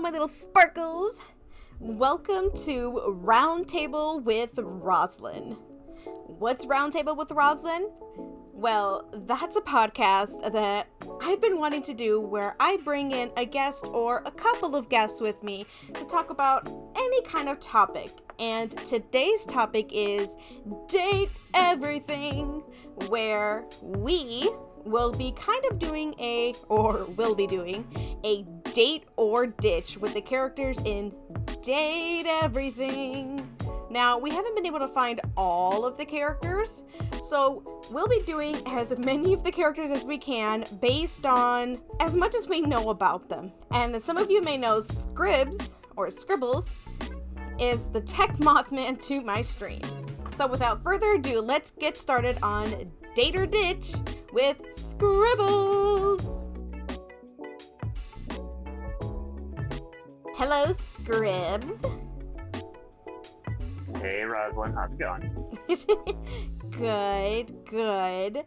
my little sparkles. Welcome to Roundtable with Roslyn. What's Roundtable with Roslyn? Well, that's a podcast that I've been wanting to do where I bring in a guest or a couple of guests with me to talk about any kind of topic. And today's topic is Date Everything, where we will be doing a date or ditch with the characters in Date Everything. Now, we haven't been able to find all of the characters, so we'll be doing as many of the characters as we can based on as much as we know about them. And as some of you may know, Skribblz is the tech mothman to my streams. So without further ado, let's get started on Date or Ditch with Skribblz. Hello, Skribblz. Hey, Roslyn, how's it going? Good.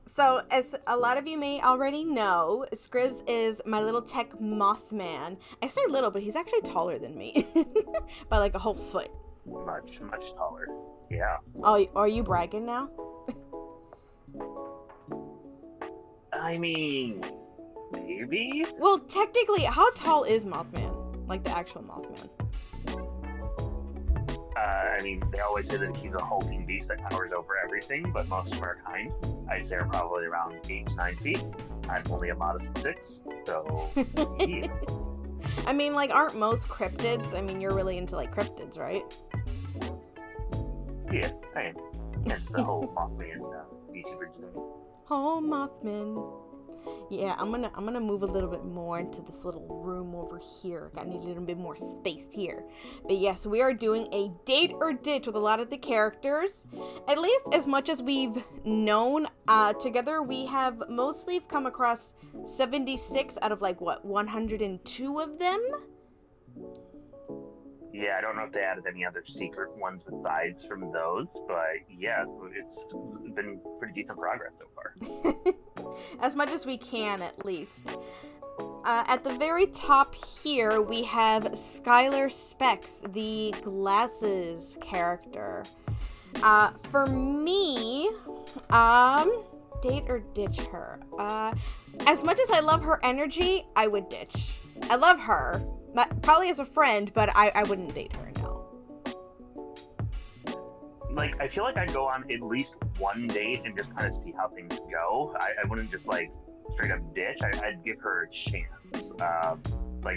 So, as a lot of you may already know, Skribblz is my little tech mothman. I say little, but he's actually taller than me. By like a whole foot. Much taller. Yeah. Oh, are you bragging now? I mean, maybe? Well, technically, how tall is Mothman? Like the actual Mothman? I mean, they always say that he's a hulking beast that towers over everything, but most of our kind, I'd say, are probably around 8 to 9 feet. I'm only a modest 6, so yeah. I mean, like, aren't most cryptids? I mean, you're really into, like, cryptids, right? Yeah, I am. That's the whole Mothman Vtuber thing. Oh, Mothman. Yeah, I'm gonna move a little bit more into this little room over here. I need a little bit more space here. But yes, we are doing a date or ditch with a lot of the characters. At least as much as we've known together, we have mostly come across 76 out of 102 of them? Yeah, I don't know if they added any other secret ones besides from those, but yeah, it's been pretty decent progress so far. As much as we can, at least. At the very top here, we have Skylar Specs, the glasses character. For me, date or ditch her. As much as I love her energy, I would ditch. I love her. Probably as a friend, but I wouldn't date her, no. Like, I feel like I'd go on at least one date and just kind of see how things go. I wouldn't just, straight up ditch. I'd give her a chance.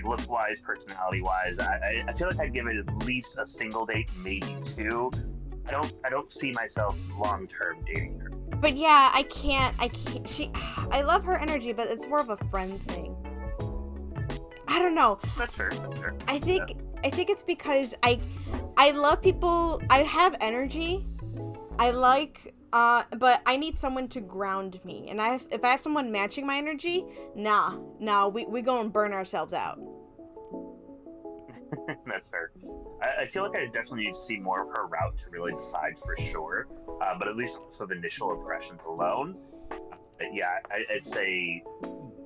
Look-wise, personality-wise, I feel like I'd give it at least a single date, maybe 2. I don't see myself long-term dating her. But yeah, I can't, I love her energy, but it's more of a friend thing. I don't know. That's fair. I think it's because I love people. I have energy. I like, but I need someone to ground me. And if I have someone matching my energy, nah, we go and burn ourselves out. That's fair. I feel like I definitely need to see more of her route to really decide for sure. But at least also the initial impressions alone. Yeah, I'd say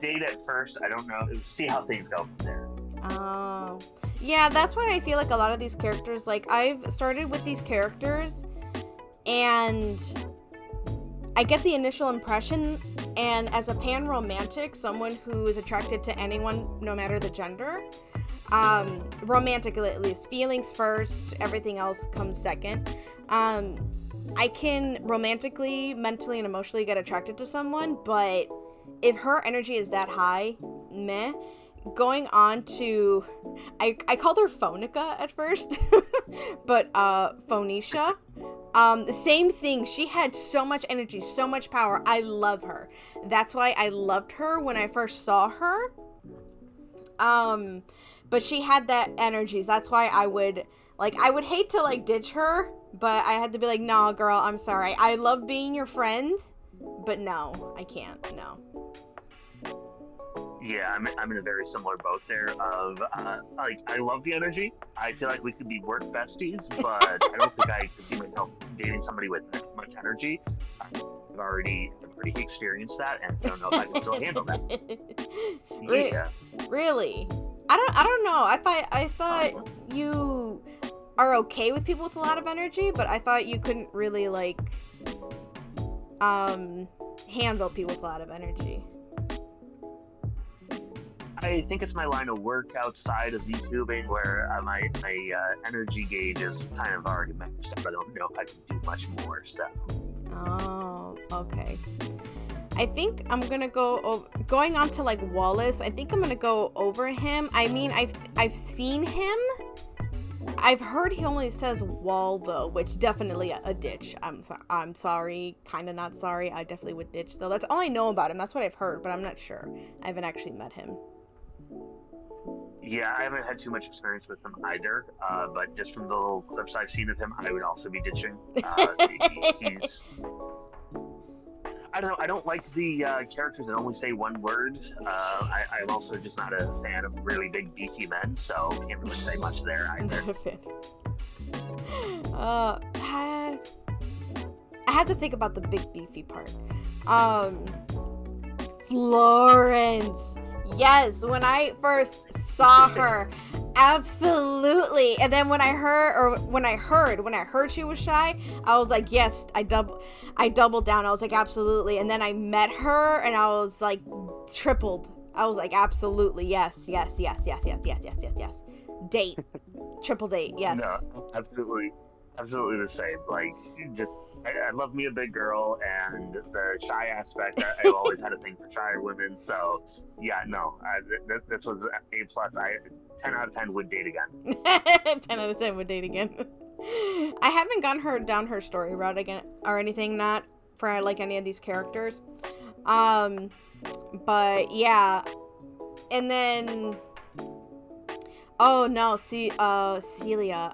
date at first. I don't know. See how things go from there. Oh. Yeah, that's what I feel like a lot of these characters, I've started with these characters and I get the initial impression, and as a pan-romantic, someone who is attracted to anyone, no matter the gender, romantically at least, feelings first, everything else comes second. I can romantically, mentally, and emotionally get attracted to someone, but if her energy is that high, meh. Going on to, I called her Phonica at first, but Phoenicia. Same thing. She had so much energy, so much power. I love her. That's why I loved her when I first saw her. But she had that energy. That's why I would hate to ditch her, but I had to be like, nah, girl, I'm sorry. I love being your friend, but no, I can't. No. Yeah, I'm in a very similar boat there of, I love the energy. I feel like we could be work besties, but I don't think I could see myself dating somebody with that much energy. I've already experienced that, and I don't know if I can still handle that. Yeah. Really? I don't know. I thought you are okay with people with a lot of energy, but I thought you couldn't really like handle people with a lot of energy. I think it's my line of work outside of VTubing where my energy gauge is kind of already maxed up. I don't know if I can do much more stuff. Oh, okay. I think I'm gonna going on to like Wallace. I think I'm gonna go over him. I mean, I've seen him. I've heard he only says wall though, which definitely a ditch. I'm sorry, kind of not sorry. I definitely would ditch though. That's all I know about him. That's what I've heard, but I'm not sure. I haven't actually met him. Yeah, I haven't had too much experience with him either, but just from the little clips I've seen of him, I would also be ditching. He's... I don't know, I don't like the characters that only say one word. I'm also just not a fan of really big, beefy men, so can't really say much there either. Not a fan. I had to think about the big, beefy part. Florence. Yes, when I first saw her, absolutely. And then when I heard she was shy, I was like, yes, I doubled down. I was like, absolutely. And then I met her and I was like tripled. I was like, absolutely, yes. Date. Triple date, yes. No, absolutely the same. Like, just I love me a big girl, and the shy aspect, I've always had a thing for shy women. So yeah, no, this was A plus. 10 out of 10 would date again. 10 out of 10 would date again. I haven't gone down her story route again or anything, not for like any of these characters. But yeah, and then oh no, Celia.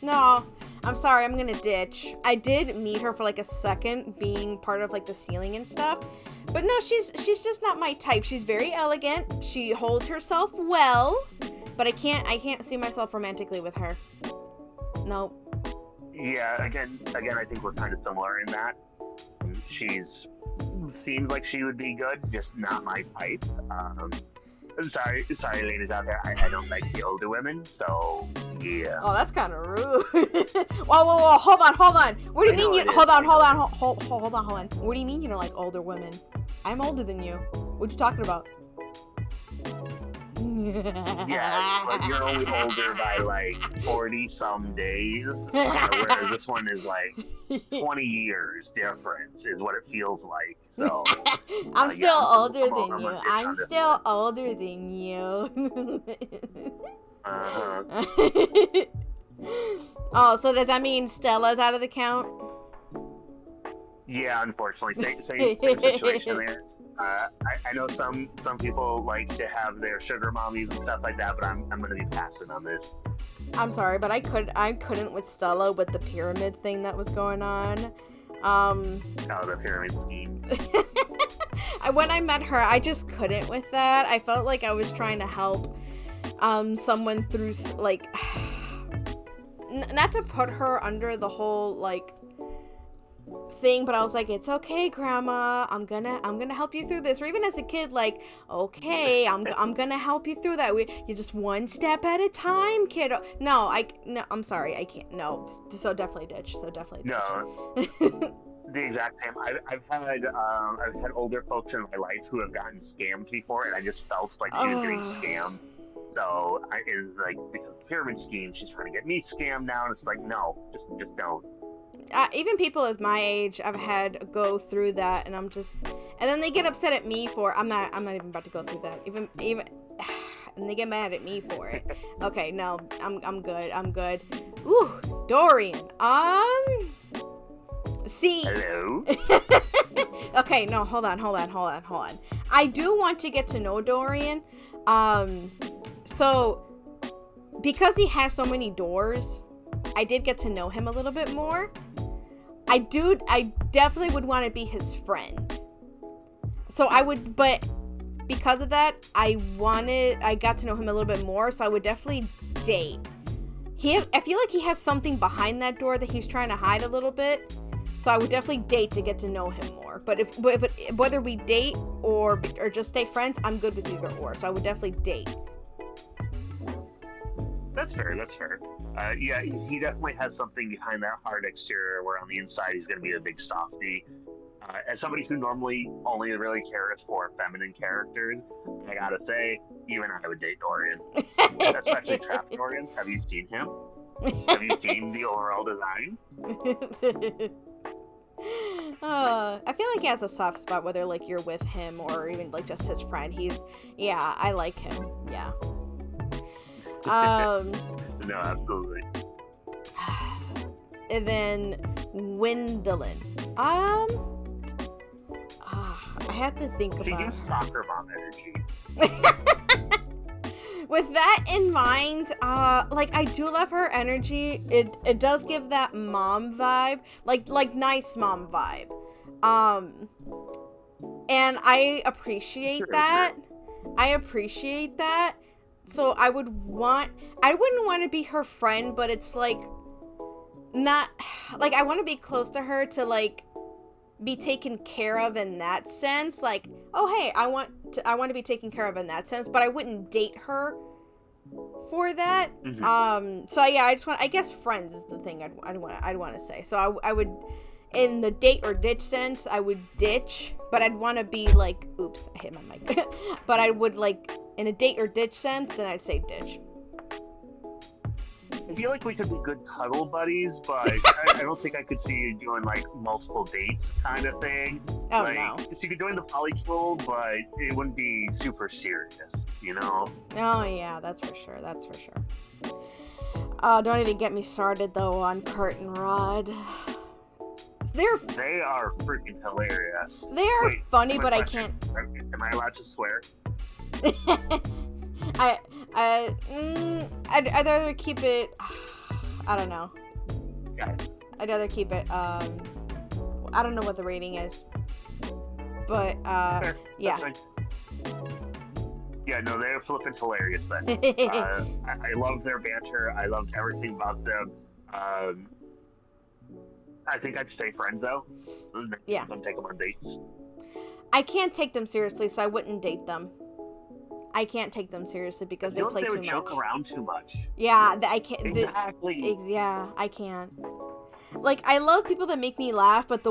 No, I'm sorry, I'm gonna ditch. I did meet her for like a second, being part of like the ceiling and stuff. But no, she's just not my type. She's very elegant. She holds herself well, but I can't see myself romantically with her. Nope. Yeah, again, I think we're kind of similar in that. Seems like she would be good, just not my type. Sorry, ladies out there. I don't like the older women, so yeah. Oh, that's kind of rude. Whoa! Hold on. What do you mean you? Hold on. What do you mean you don't like older women? I'm older than you. What you talking about? Yeah, but you're only older by like 40-some days, whereas this one is like 20 years difference is what it feels like. So I'm still older than you. I'm still older than you. Oh, so does that mean Stella's out of the count? Yeah, unfortunately, same situation there. I know some people like to have their sugar mommies and stuff like that, but I'm gonna be passing on this. I'm sorry, but I couldn't with Stella with the pyramid thing that was going on. The pyramid scheme. When I met her, I just couldn't with that. I felt like I was trying to help someone through like not to put her under the whole like thing, but I was like, it's okay, Grandma, I'm gonna help you through this. Or even as a kid, like, okay, I'm gonna help you through that. You just one step at a time, kiddo. No, I'm sorry, I can't. No, so definitely ditch. No. The exact same. I've had older folks in my life who have gotten scammed before, and I just felt like she was getting scammed. So it's like, because of the pyramid scheme, she's trying to get me scammed now, and it's like, no, just don't. Even people of my age, I've had go through that, and I'm just, and then they get upset at me for. I'm not even about to go through that. Even, and they get mad at me for it. Okay, no, I'm good. Ooh, Dorian. See. Hello. Okay, no, hold on. I do want to get to know Dorian. So because he has so many doors, I did get to know him a little bit more. I definitely would want to be his friend. So I would, but because of that, I got to know him a little bit more, so I would definitely date. I feel like he has something behind that door that he's trying to hide a little bit. So I would definitely date to get to know him more. But whether we date or just stay friends, I'm good with either or. So I would definitely date. That's fair. Yeah, he definitely has something behind that hard exterior where on the inside he's going to be a big softie. As somebody who normally only really cares for feminine characters, I gotta say, even I would date Dorian. Especially Trap Dorian. Have you seen him? Have you seen the overall design? I feel like he has a soft spot, whether like you're with him or even like just his friend. I like him. Yeah. No, absolutely. And then Gwendolyn. I have to think about. She gives soccer mom energy. With that in mind, like I do love her energy. It does give that mom vibe, like nice mom vibe. And I appreciate that. I appreciate that. So I wouldn't want to be her friend, but it's like not like I want to be close to her to like be taken care of in that sense. Like, oh hey, I want to be taken care of in that sense, but I wouldn't date her for that. Mm-hmm. So yeah, I guess friends is the thing I'd want to say. So I would, in the date or ditch sense, I would ditch, but I'd want to be like, oops, I hit my mic. But I would like, in a date or ditch sense, then I'd say ditch. I feel like we could be good cuddle buddies, but I don't think I could see you doing like multiple dates kind of thing. Oh like, no. You could join the polycule, but it wouldn't be super serious, you know? Oh yeah, that's for sure. Don't even get me started though on Kurt and Rod. They are freaking hilarious. They are funny, but question. Am I allowed to swear? I'd rather keep it. I don't know. Yeah. I'd rather keep it. I don't know what the rating is, but Fair. yeah. Yeah, no, they're flipping hilarious then. I love their banter. I loved everything about them. I think I'd stay friends though. Yeah. Don't take them on dates. I can't take them seriously, so I wouldn't date them. I can't take them seriously because they play too much. They joke around too much. Yeah, I can't. Exactly. Yeah, I can't. Like, I love people that make me laugh, but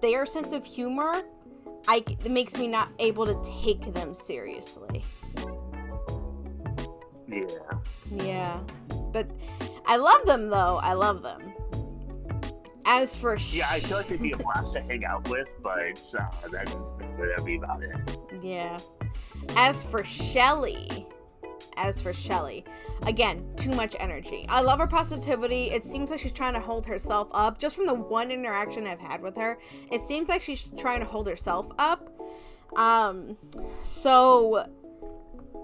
their sense of humor, it makes me not able to take them seriously. Yeah. Yeah. But I love them though. I love them. As for yeah, I feel like they'd be a blast to hang out with, but that'd be about it. Yeah. As for Shelly, again, too much energy. I love her positivity. It seems like she's trying to hold herself up. Just from the one interaction I've had with her, it seems like she's trying to hold herself up. So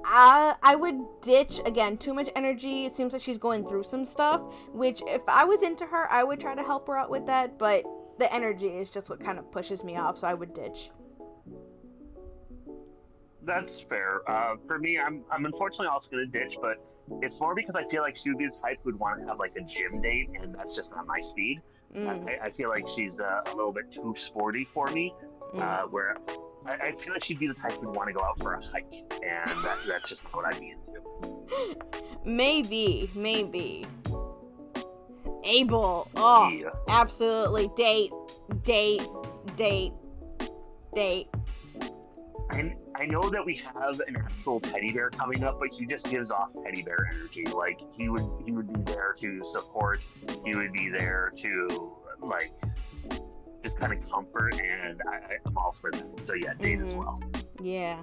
I would ditch, again, too much energy. It seems like she's going through some stuff, which if I was into her, I would try to help her out with that, but the energy is just what kind of pushes me off, so I would ditch. That's fair. For me, I'm unfortunately also going to ditch, but it's more because I feel like she would be the type who would want to have like a gym date, and that's just not my speed. I feel like she's a little bit too sporty for me, where I feel like she'd be the type who'd want to go out for a hike, and that's just not what I'd be into. Maybe. Abel. Oh, yeah. Absolutely. Date. I know that we have an actual teddy bear coming up, but he just gives off teddy bear energy. Like he would be there to support. He would be there to like just kind of comfort, and I'm all for that. So yeah, date as well. Yeah.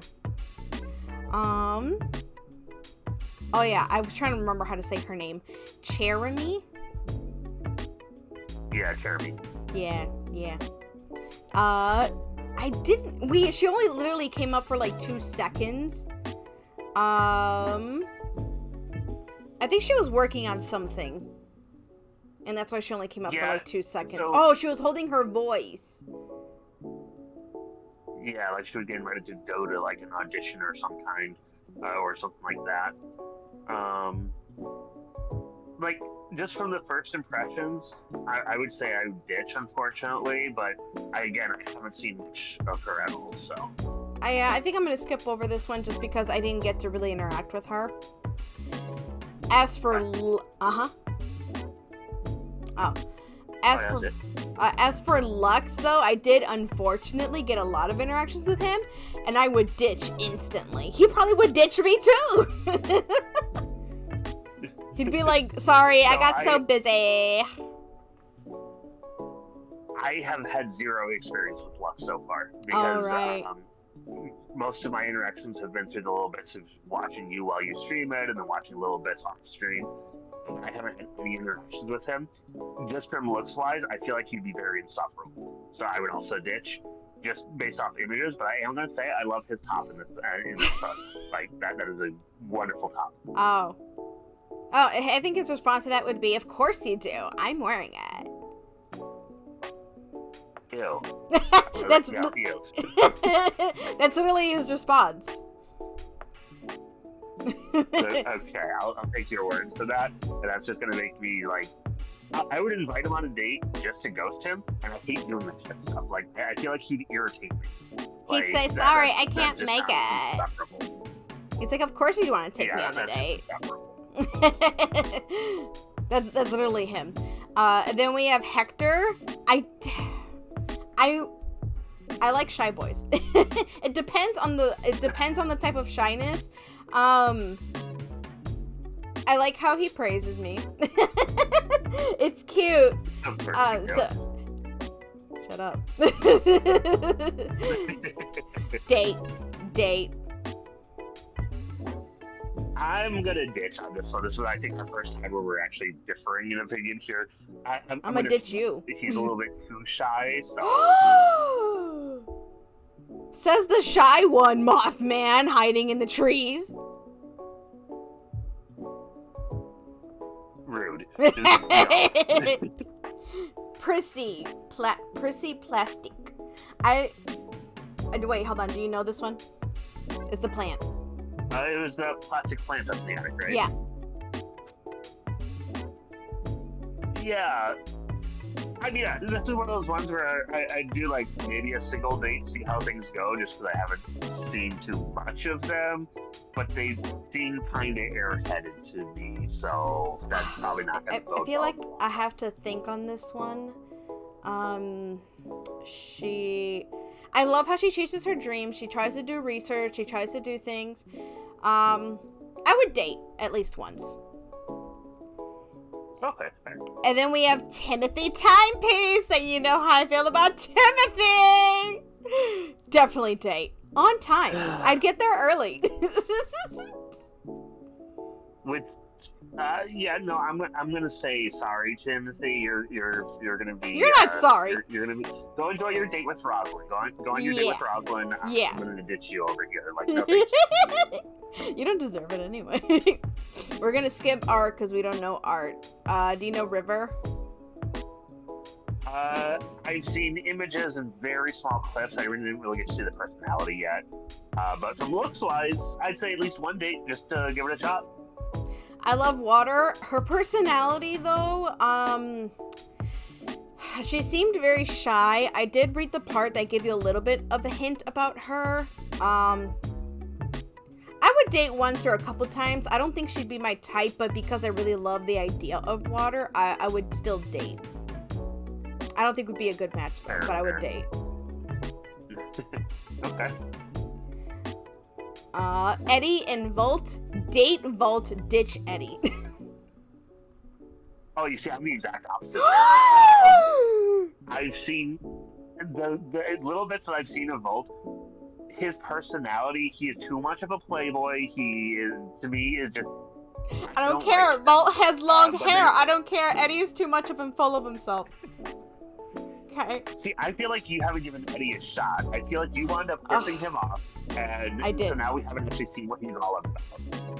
Oh yeah, I was trying to remember how to say her name. Cherami? Yeah, Cherami. Yeah. She only literally came up for like 2 seconds. I think she was working on something. And that's why she only came up for like 2 seconds. So, she was holding her voice. Yeah, like she was getting ready to go to like an audition or some kind, or something like that. like, just from the first impressions, I would say I would ditch, unfortunately, but I haven't seen much of her at all, so. I think I'm going to skip over this one just because I didn't get to really interact with her. As for... As for Lux, though, I did unfortunately get a lot of interactions with him, and I would ditch instantly. He probably would ditch me, too! He'd be like, sorry, I got so busy. I have had zero experience with Lux so far, because most of my interactions have been through the little bits of watching you while you stream it, and then watching little bits off stream. I haven't had any interactions with him. Just from looks-wise, I feel like he'd be very insufferable. So I would also ditch, just based off images. But I am gonna say I love his top in this book. Like that is a wonderful top. Oh, I think his response to that would be, "Of course you do. I'm wearing it." Ew. That's ew. That's literally his response. Okay, I'll take your word for that. And that's just gonna make me like. I would invite him on a date just to ghost him, and I hate doing that kind of stuff. Like I feel like he'd irritate me. He'd say, "Sorry, I can't make it." He's like, "Of course you want to take me on a date." That's literally him. Then we have Hector. I like shy boys. It depends on the type of shyness. I like how he praises me. It's cute. Shut up. Date. I'm gonna ditch on this one. This is, I think, the first time where we're actually differing in opinion here. I'm gonna ditch you. He's a little bit too shy, so. Says the shy one, Mothman, hiding in the trees. Rude. Prissy plastic. Wait, hold on. Do you know this one? It's the plant. It was the plastic plant up in the attic, right? Yeah. Yeah. I mean, this is one of those ones where I do like maybe a single date, see how things go, just because I haven't seen too much of them. But they seem kind of airheaded to me, so that's probably not going to go. I feel like I have to think on this one. I love how she chases her dreams. She tries to do research. She tries to do things. I would date at least once. Okay, fair. And then we have Timothy Timepiece, and you know how I feel about Timothy. Definitely date on time. I'd get there early. I'm gonna say sorry, Timothy. You're gonna be. You're not sorry. You're gonna be. Go enjoy your date with Rosalind. Go on your date with Rosalind. I'm gonna ditch you over here. Like nothing. You don't deserve it anyway. We're gonna skip art because we don't know art. Do you know River? I've seen images and very small clips. I didn't really get to see the personality yet. But from looks-wise, I'd say at least one date just to give it a shot. I love Water. Her personality, though, she seemed very shy. I did read the part that gave you a little bit of a hint about her. I would date once or a couple times. I don't think she'd be my type, but because I really love the idea of Water, I would still date. I don't think it would be a good match, though, but I would date. Okay. Eddie and Volt. Date Volt, ditch Eddie. Oh, you see, I'm the exact opposite. I've seen the little bits that I've seen of Volt. His personality, he is too much of a playboy. He is, to me, is just. I don't care. Volt has long hair. I don't care. Eddie is too much of him, full of himself. Okay. See, I feel like you haven't given Eddie a shot. I feel like you wound up pissing him off. And I did. So now we haven't actually seen what he's all about.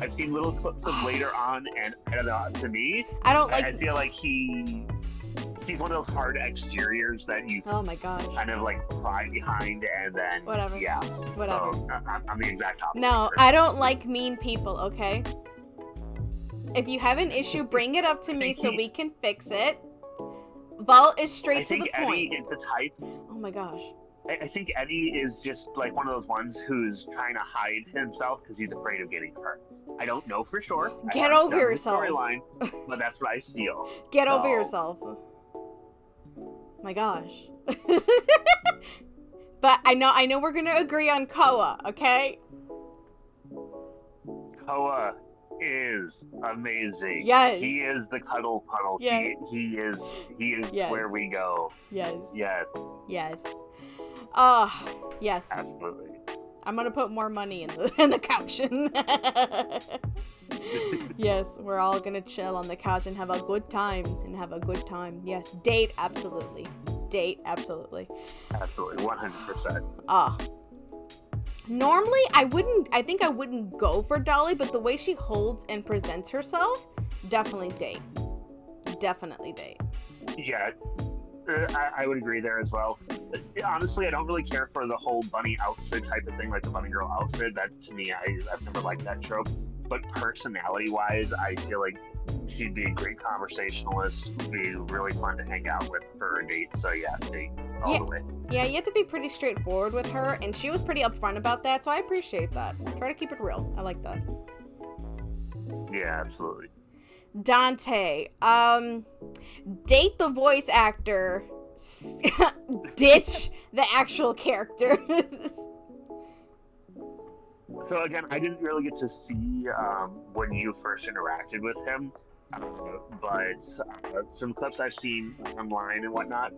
I've seen little clips of later on, and I don't know, to me, I feel like he's one of those hard exteriors that you oh my gosh. kind of like cry behind, and then whatever. Yeah. Whatever. So I'm the exact opposite. No, I don't like mean people, okay? If you have an issue, bring it up to me so we can fix it. Vault is straight to the point. Eddie is the type. Oh my gosh. I think Eddie is just like one of those ones who's trying to hide himself because he's afraid of getting hurt. I don't know for sure. Get over yourself. Storyline, but that's what I feel. Get over yourself. My gosh. But I know we're gonna agree on Koa, okay? Koa is amazing. Yes. He is the cuddle puddle. Yes. He is Yes. where we go. Yes. Yes. Yes. Yes. Absolutely. I'm gonna put more money in the caption. Yes, we're all gonna chill on the couch and have a good time. Yes, date, absolutely. Absolutely, 100%. Normally I think I wouldn't go for Dolly, but the way she holds and presents herself, definitely date. Yeah, I would agree there as well. Honestly, I don't really care for the whole bunny outfit type of thing, like the bunny girl outfit. That, to me, I've never liked that trope. But personality-wise, I feel like she'd be a great conversationalist. Be really fun to hang out with for a date. So yeah, date all the way. Yeah, you have to be pretty straightforward with her, and she was pretty upfront about that, so I appreciate that. Try to keep it real. I like that. Yeah, absolutely. Dante, date the voice actor, ditch the actual character. So again, I didn't really get to see when you first interacted with him, but some clips I've seen online and whatnot,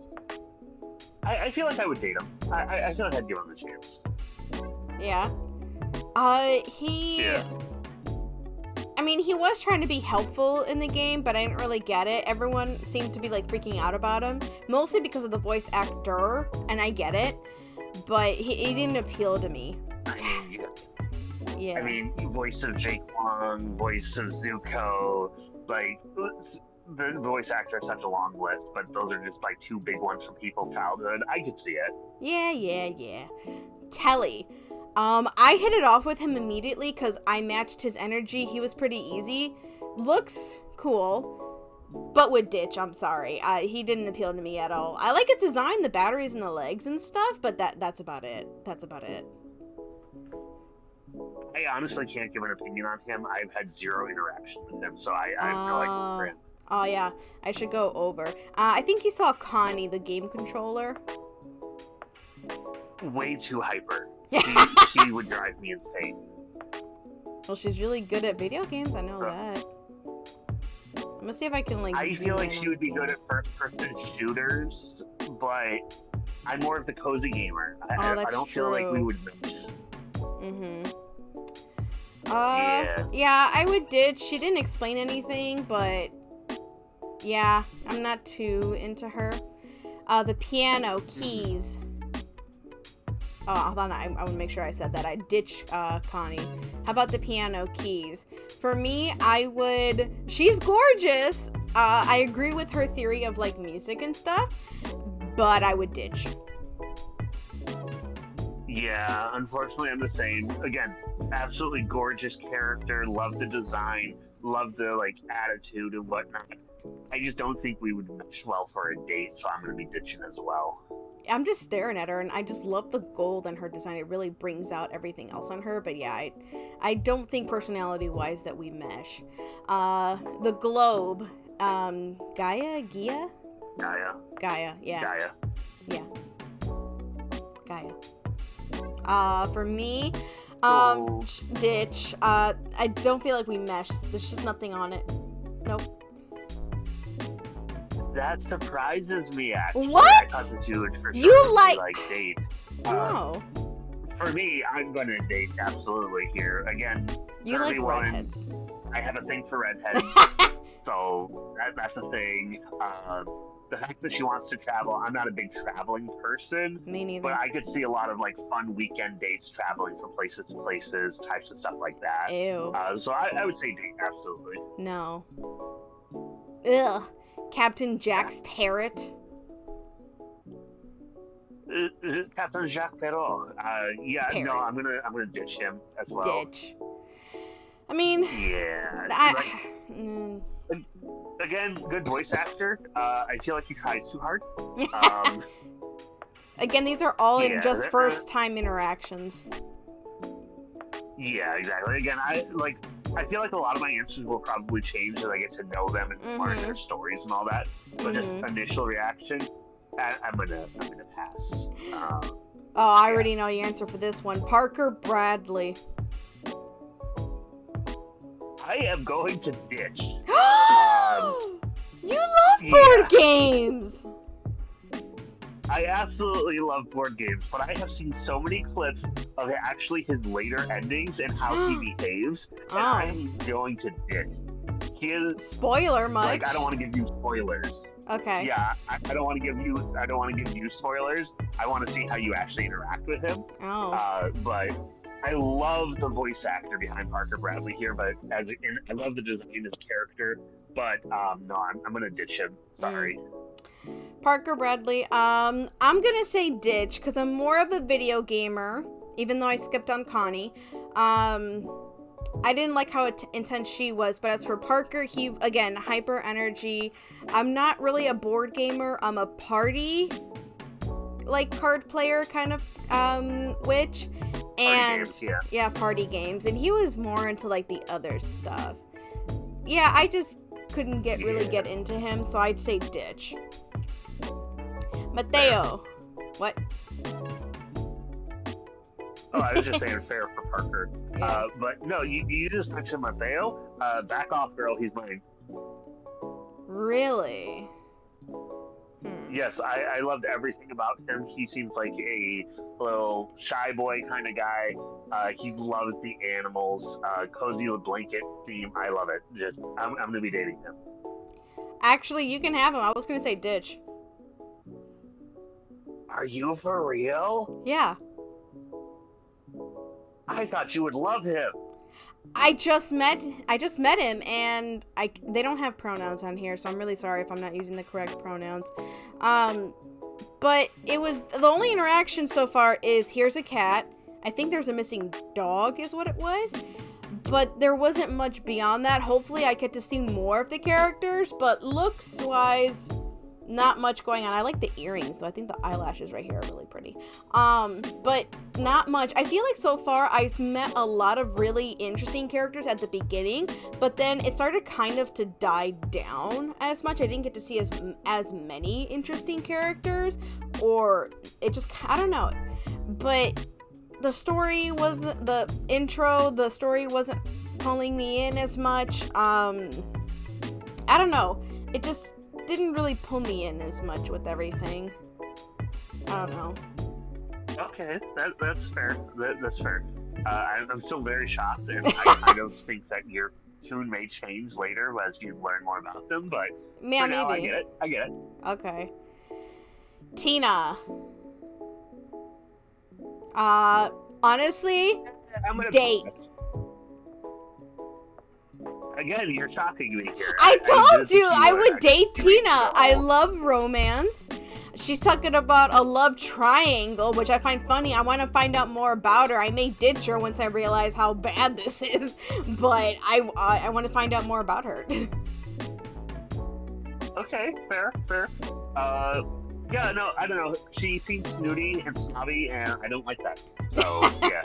I feel like I would date him. I feel like I'd give him a chance. Yeah. Yeah. I mean, he was trying to be helpful in the game, but I didn't really get it. Everyone seemed to be, like, freaking out about him, mostly because of the voice actor, and I get it, but he didn't appeal to me. Yeah. I mean, voice of Jake Long, voice of Zuko, like, the voice actor has such a long list, but those are just, like, two big ones from people's childhood. I could see it. Yeah. Telly. I hit it off with him immediately because I matched his energy. He was pretty easy. Looks cool, but would ditch. I'm sorry. He didn't appeal to me at all. I like his design, the batteries and the legs and stuff, but that's about it. I honestly can't give an opinion on him. I've had zero interaction with him, so I have no idea for him. Oh, yeah. I should go over. I think you saw Connie, the game controller. Way too hyper. She would drive me insane. Well, she's really good at video games. I know that. I'm gonna see if I can, like, I feel like she would be good at first-person shooters, but I'm more of the cozy gamer. I don't feel like we would match. Yeah, I would ditch. She didn't explain anything, but yeah, I'm not too into her. The piano keys. Oh, hold on, I want to make sure I said that. I ditch Connie. How about the piano keys? For me, she's gorgeous. I agree with her theory of, like, music and stuff, but I would ditch. Yeah, unfortunately, I'm the same. Again, absolutely gorgeous character. Love the design. Love the, like, attitude and whatnot. I just don't think we would match well for a date, so I'm going to be ditching as well. I'm just staring at her, and I just love the gold in her design. It really brings out everything else on her, but yeah, I don't think personality-wise that we mesh. The globe, Gaia, yeah. For me, ditch. I don't feel like we mesh. There's just nothing on it. Nope. That surprises me, actually. What? I thought that you would for sure like date. No. For me, I'm going to date absolutely here. Again, you like redheads. I have a thing for redheads, so that's a thing. The fact that she wants to travel, I'm not a big traveling person. Me neither. But I could see a lot of, like, fun weekend dates, traveling from places to places, types of stuff like that. Ew. So I would say date, absolutely. No. Ugh. Captain Jack's parrot. Captain Jacques Perrault. Yeah, parrot. No, I'm gonna ditch him as well. Ditch. I mean, yeah. again, good voice actor. I feel like he tries too hard. Um, Again, these are all in Yeah, just first-time interactions. yeah, exactly. Again, I feel like a lot of my answers will probably change as I get to know them and learn their stories and all that. But just initial reaction, I'm gonna pass. I already know the answer for this one. Parker Bradley. I am going to ditch. You love board games! I absolutely love board games, but I have seen so many clips of actually his later endings and how he behaves, and I'm going to ditch. He is spoiler, Mike. Like, I don't want to give you spoilers. Okay. Yeah, I don't want to give you spoilers. I want to see how you actually interact with him. But I love the voice actor behind Parker Bradley here, but I love the design of the character. But no, I'm gonna ditch him. Sorry. Parker Bradley. I'm gonna say ditch because I'm more of a video gamer. Even though I skipped on Connie. I didn't like how intense she was, but as for Parker, he, again, hyper energy. I'm not really a board gamer. I'm a party, card player kind of, witch. And, party games, yeah, party games. And he was more into, the other stuff. Yeah, I just couldn't really get into him, so I'd say ditch. Mateo. What? Oh, I was just saying fair for Parker. Yeah. But no, you just mentioned Mateo. Back off, girl. He's mine. Really? Yes, I loved everything about him. He seems like a little shy boy kind of guy. He loves the animals. Cozy with blanket theme. I love it. I'm going to be dating him. Actually, you can have him. I was going to say ditch. Are you for real? Yeah. I thought you would love him. I just met him, and they don't have pronouns on here, so I'm really sorry if I'm not using the correct pronouns. But it was the only interaction so far is here's a cat. I think there's a missing dog is what it was. But there wasn't much beyond that. Hopefully I get to see more of the characters, but looks-wise, not much going on. I like the earrings, though. I think the eyelashes right here are really pretty. But not much. I feel like so far I've met a lot of really interesting characters at the beginning, but then it started kind of to die down as much. I didn't get to see as many interesting characters, or it just, I don't know. But the story wasn't, the story wasn't pulling me in as much. I don't know. It just didn't really pull me in as much with everything. I don't know. Okay, that's fair. That's fair. I'm still very shocked, and I kind of think that your tune may change later as you learn more about them, but yeah, for now, maybe. I get it. Okay. Tina. Honestly, I'm gonna date. pass. Again, you're shocking me here. I told you I would date Tina. I love romance. She's talking about a love triangle, which I find funny. I want to find out more about her. I may ditch her once I realize how bad this is, but I want to find out more about her. Okay, fair. Yeah, no, I don't know. She seems snooty and snobby, and I don't like that. So, yeah.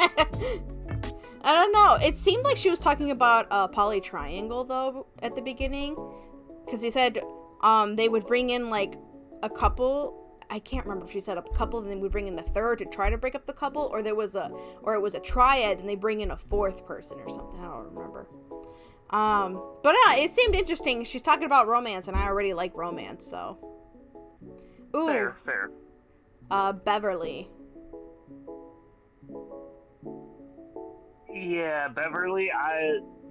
I don't know. It seemed like she was talking about a poly triangle, though, at the beginning. Because he said they would bring in, a couple. I can't remember if she said a couple, and then would bring in a third to try to break up the couple, or it was a triad, and they bring in a fourth person or something. I don't remember. But it seemed interesting. She's talking about romance, and I already like romance, so. Ooh. Fair. Beverly. Yeah, Beverly,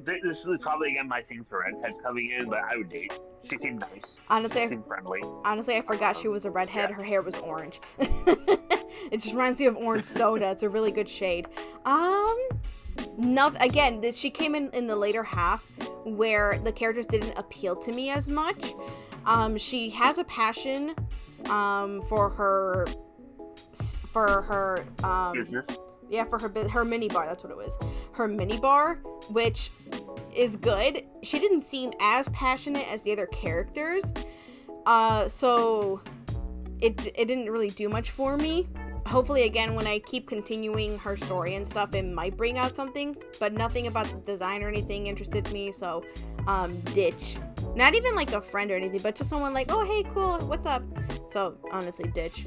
this is probably, again, my thing for redheads coming in, but I would date. She seemed nice. Honestly, she seemed friendly. Honestly, I forgot she was a redhead. Yeah. Her hair was orange. It just reminds me of orange soda. It's a really good shade. Again, she came in the later half where the characters didn't appeal to me as much. She has a passion for her business. Yeah, for her mini bar, that's what it was. Her mini bar, which is good. She didn't seem as passionate as the other characters. So it didn't really do much for me. Hopefully, again, when I keep continuing her story and stuff, it might bring out something. But nothing about the design or anything interested me, so ditch. Not even like a friend or anything, but just someone like, oh, hey, cool, what's up? So, honestly, ditch.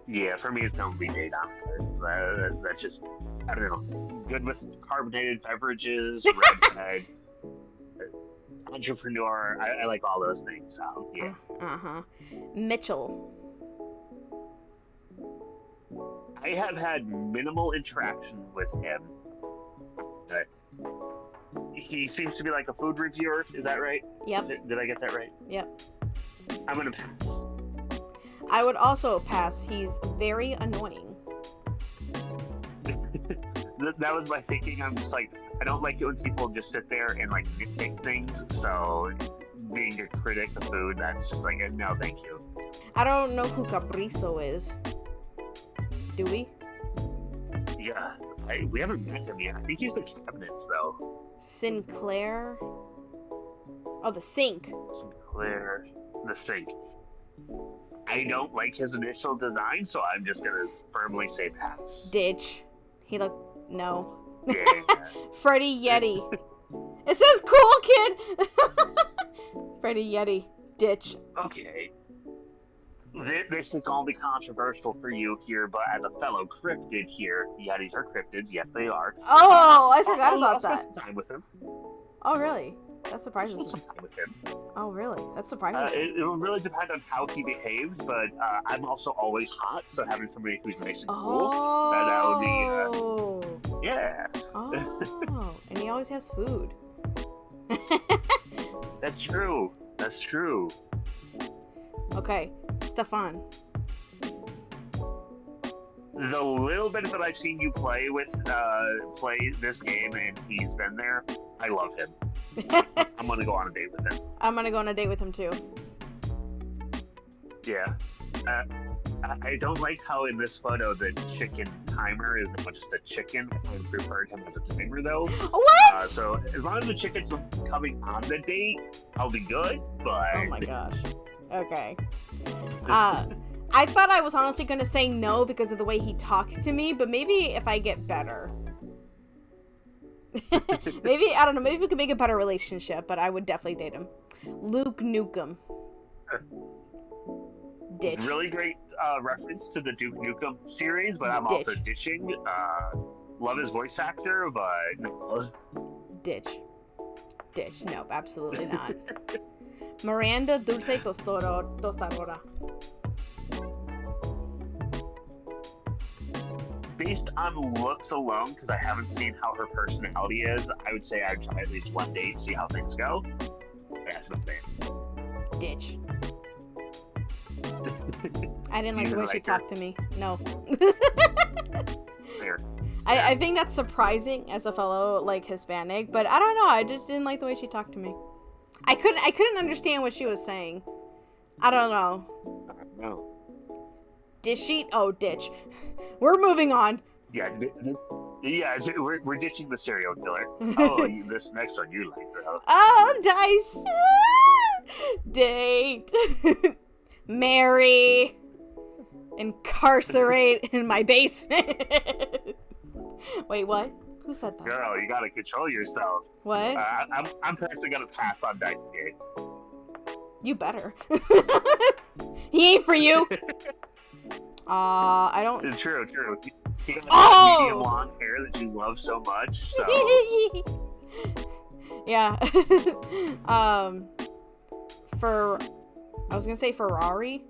Yeah, for me, it's going to be date on her. That's just, I don't know, good with carbonated beverages, redhead, entrepreneur. I like all those things, so yeah. Mitchell. I have had minimal interaction with him. He seems to be like a food reviewer, is that right? Yep. Did I get that right? Yep. I'm going to pass. I would also pass. He's very annoying. That was my thinking. I'm just like, I don't like it when people just sit there and like nitpick things. So being a critic of food, that's just like, no, thank you. I don't know who Caprizo is. Do we? Yeah, we haven't met him yet. I think he's the cabinets though. Sinclair. Oh, the sink. Sinclair, the sink. I don't like his initial design, so I'm just gonna firmly say pass. Ditch. He looked no. Yeah. Freddy Yeti. It says cool kid. Freddy Yeti. Ditch. Okay. This is only controversial for you here, but as a fellow cryptid here, Yetis are cryptids. Yes, they are. Oh, I forgot about that. I'll spend some time with him. Oh, really? That surprises me. Some time with him. Oh, really? That surprises me. It will really depend on how he behaves, but I'm also always hot, so having somebody who's nice and cool, that would be, yeah. Oh, and he always has food. That's true. That's true. Okay, Stefan. The little bit that I've seen you play this game, and he's been there, I love him. I'm gonna go on a date with him. I'm gonna go on a date with him too. Yeah. I don't like how in this photo the chicken timer is not just a chicken. I preferred him as a timer though. What? So as long as the chicken's coming on the date, I'll be good. But oh my gosh. Okay. I thought I was honestly gonna say no because of the way he talks to me, but maybe if I get better. Maybe, I don't know, maybe we could make a better relationship, but I would definitely date him. Luke Nukem. Ditch. Really great reference to the Duke Nukem series, but I'm also ditching. Love his voice actor, but no. Ditch. Nope, absolutely not. Miranda Dulce Tostadora. Based on looks alone, because I haven't seen how her personality is, I would say I'd try at least one date, see how things go. That's my thing. Ditch. I didn't like the way she talked to me. No. Fair. I think that's surprising as a fellow like Hispanic, but I don't know. I just didn't like the way she talked to me. I couldn't understand what she was saying. I don't know. No. Dish sheet? Oh, ditch. We're moving on. Yeah, we're ditching the serial killer. Oh, this next one you like, though. Oh, dice. Date. Marry. Incarcerate in my basement. Wait, what? Who said that? Girl, you gotta control yourself. What? I'm personally gonna pass on that date. You better. He ain't for you. I don't. True. He got that medium long hair that you love so much. So. Yeah. I was gonna say Ferrari.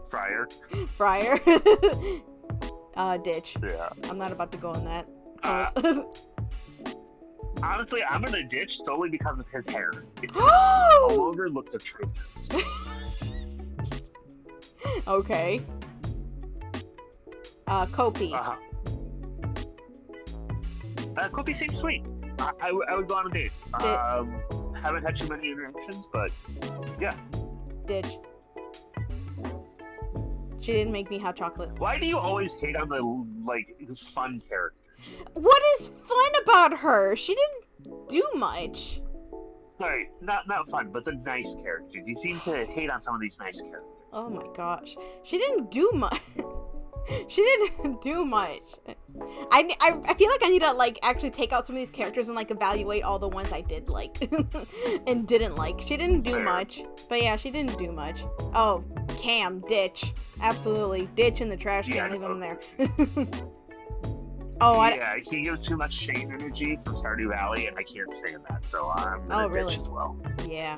Fryer. Ditch. Yeah. I'm not about to go on that. Honestly, I'm gonna ditch solely because of his hair. It all over looked atrocious. Okay. Kopi. Kopi seems sweet. I would go on a date. Haven't had too many interactions, but yeah. Ditch. She didn't make me hot chocolate. Why do you always hate on the fun characters? What is fun about her? She didn't do much. Sorry, not fun, but the nice characters. You seem to hate on some of these nice characters. Oh my gosh. She didn't do much. She didn't do much. I feel like I need to, like, actually take out some of these characters and, like, evaluate all the ones I did like and didn't like. She didn't do much. But yeah, she didn't do much. Oh, Cam, ditch. Absolutely. Ditch in the trash can. Leave him there. Yeah, he gives too much Shane energy from Stardew Valley, and I can't stand that, so I'm gonna ditch as well. Yeah.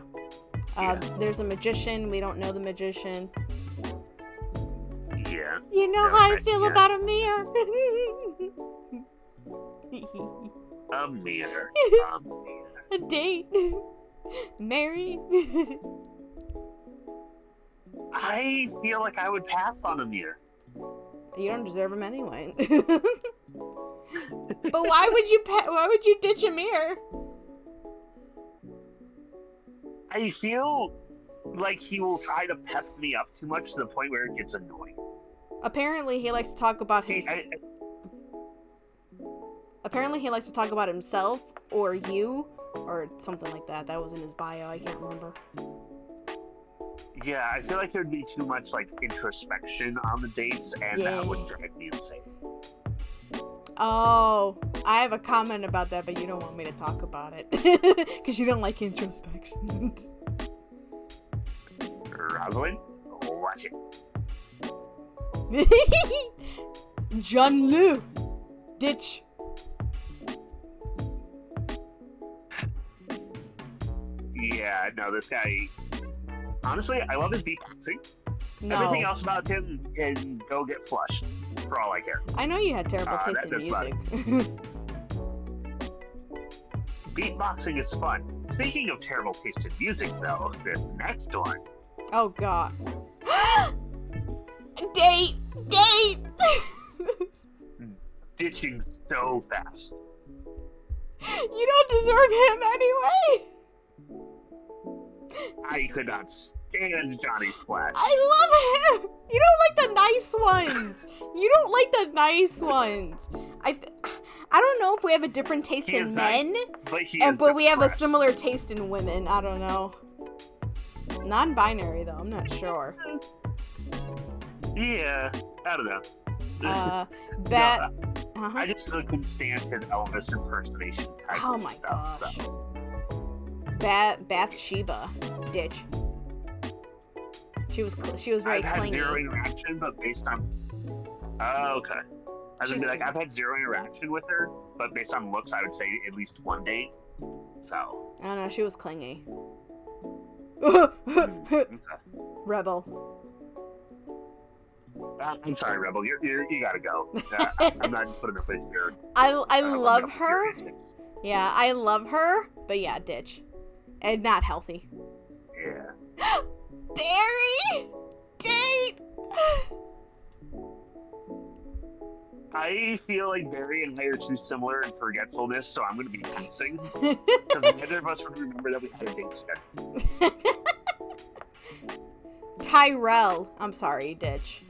There's a magician. We don't know the magician. Yeah. You know how I feel about Amir. Amir. A date. Married. I feel like I would pass on Amir. You don't deserve him anyway. But why would you ditch Amir? I feel like he will try to pep me up too much to the point where it gets annoying. Apparently, he likes to talk about himself or you or something like that. That was in his bio. I can't remember. Yeah, I feel like there'd be too much like introspection on the dates, and that would drive me insane. Oh, I have a comment about that, but you don't want me to talk about it because you don't like introspection. Rosalind, watch it. John Liu, ditch. Yeah, no, this guy. Honestly, I love his beatboxing. No. Everything else about him can go get flushed, for all I care. I know you had terrible taste in music. Beatboxing is fun. Speaking of terrible taste in music, though, this next one. Oh god. Date! Ditching so fast. You don't deserve him anyway! I could not stand Johnny Splash. I love him! You don't like the nice ones! I don't know if we have a different taste in men, but we have a similar taste in women. I don't know. Non-binary, though. I'm not sure. Yeah, I don't know. I just really couldn't stand his Elvis impersonation. Oh my gosh. So. Bathsheba, ditch. She was very clingy. I've had zero interaction, but based on. Oh, okay. I was gonna be like, I've had zero interaction with her, but based on looks, I would say at least one date. So. I don't know. She was clingy. Okay. Rebel. I'm sorry, Rebel. You gotta go. I'm not putting her place here. I love her. Yeah, I love her, but yeah, ditch. And not healthy. Yeah. Barry! Date! I feel like Barry and I are too similar in forgetfulness, so I'm going to be passing. Because neither of us would remember that we had a date schedule. Tyrell. I'm sorry, ditch.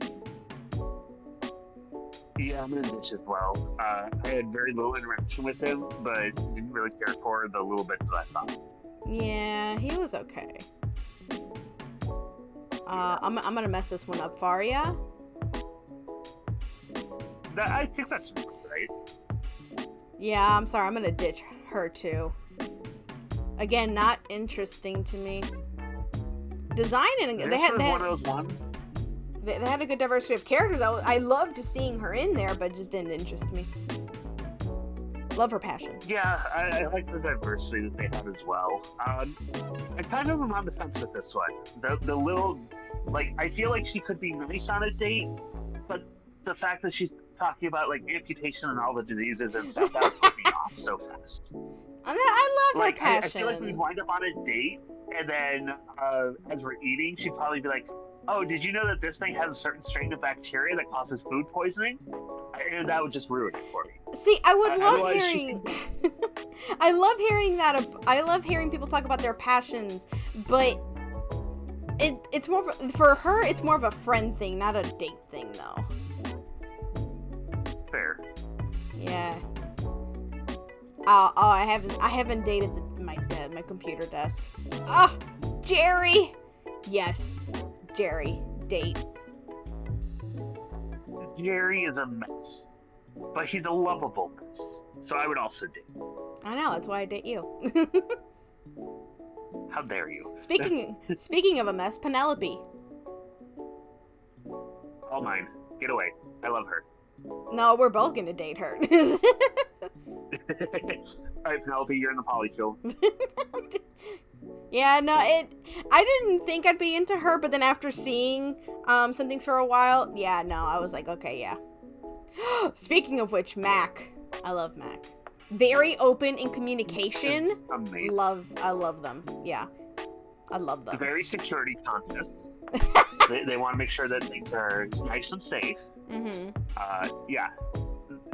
Yeah, I'm going to ditch as well. I had very little interaction with him, but didn't really care for the little bit that I thought. Yeah, he was okay. I'm gonna mess this one up. Faria? I think that's right. Yeah, I'm sorry. I'm gonna ditch her too. Again, not interesting to me. Design and they had a good diversity of characters. I loved seeing her in there, but it just didn't interest me. Love her passion. Yeah, I like the diversity that they have as well. I kind of am on the fence with this one. The little, like, I feel like she could be nice on a date, but the fact that she's talking about, like, amputation and all the diseases and stuff, that put me off so fast. I love her passion. I feel like we'd wind up on a date, and then as we're eating, she'd probably be like, oh, did you know that this thing has a certain strain of bacteria that causes food poisoning? And that would just ruin it for me. See, I would love hearing... I love hearing that. I love hearing people talk about their passions, but it's more... For her, it's more of a friend thing, not a date thing, though. Fair. Yeah. I haven't dated my computer desk. Ah, Jerry. Yes, Jerry. Date. Jerry is a mess, but he's a lovable mess. So I would also date. I know. That's why I date you. How dare you? Speaking of a mess, Penelope. All mine. Get away. I love her. No, we're both gonna date her. Alright, Penelope, you're in the polyfield. Yeah, no, I didn't think I'd be into her, but then after seeing some things for a while, yeah, no, I was like, okay, yeah. Speaking of which, Mac. I love Mac. Very open in communication. It's amazing. I love them. Yeah. I love them. Very security conscious. they want to make sure that things are nice and safe. Mm-hmm. Yeah.